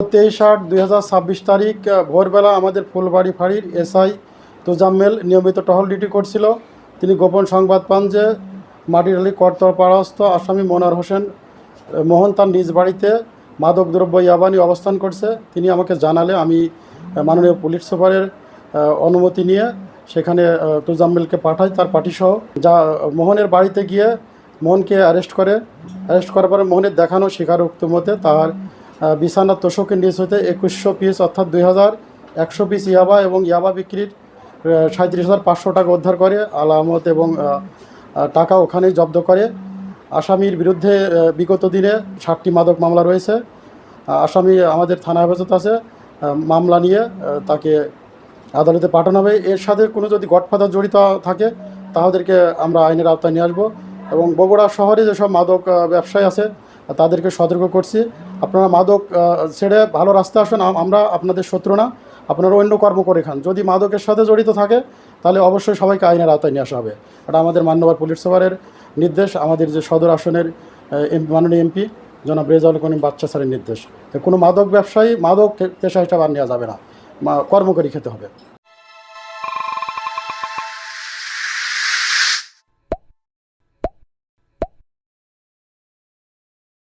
23/8/2026 তারিখ ভোরবেলা আমাদের ফুলবাড়ি ফাঁড়ির এসআই তোজাম্মেল নিয়মিত টহল ডিউটি করছিল। তিনি গোপন সংবাদ পান যে মাটিরালি করতলপাড়াস্থ আসামি মনোয়ার হোসেন মোহন তার নিজ বাড়িতে মাদকদ্রব্য ইয়াবা নিয়ে অবস্থান করছে। তিনি আমাকে জানালে আমি মাননীয় পুলিশ সুপারের অনুমতি নিয়ে সেখানে তোজাম্মেলকে পাঠাই তার পার্টিসহ। যা মোহনের বাড়িতে গিয়ে মোহনকে অ্যারেস্ট করার পরে মোহনের দেখানো স্বীকারোক্তি মতে তার বিছানার তোষকের নিচ হতে 2100 পিস অর্থাৎ 2100 পিস ইয়াবা এবং ইয়াবা বিক্রির 37,500 টাকা উদ্ধার করে। আলামত এবং টাকা ওখানেই জব্দ করে। আসামির বিরুদ্ধে বিগত দিনে 7টি মাদক মামলা রয়েছে। আসামি আমাদের থানা হেফাজত আছে। মামলা নিয়ে তাকে আদালতে পাঠানো হবে। এর সাথে কোনো যদি গডফাদার জড়িত থাকে তাদেরকে আমরা আইনের আওতায় নিয়ে আসবো। এবং বগুড়া শহরে যেসব মাদক ব্যবসায়ী আছে তাদেরকে সতর্ক করছি, আপনারা মাদক ছেড়ে ভালো রাস্তায় আসুন। আমরা আপনাদের শত্রু না, আপনারা অন্য কর্ম করে খান। যদি মাদকের সাথে জড়িত থাকে তাহলে অবশ্যই সবাইকে আইনের আওতায় নিয়ে আসা হবে। এটা আমাদের মান্যবর পুলিশ সুপারের নির্দেশ, আমাদের যে সদর আসনের মাননীয় এমপি জনাব রেজাউল করিম বাচ্চা স্যারের নির্দেশ। কোনো মাদক ব্যবসায়ী মাদক পেশা হিসাবে আর নেওয়া যাবে না, কর্ম করে খেতে হবে।